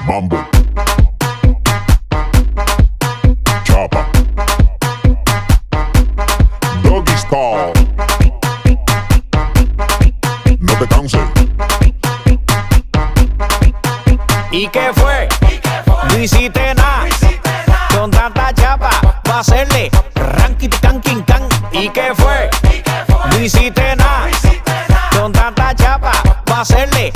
Mambo. Chapa. Doggy style. No te canses. ¿Y qué fue? No hiciste nada. Con tanta chapa, va a hacerle ranking can king can. ¿Y qué fue? No hiciste nada. Con tanta chapa, va a hacerle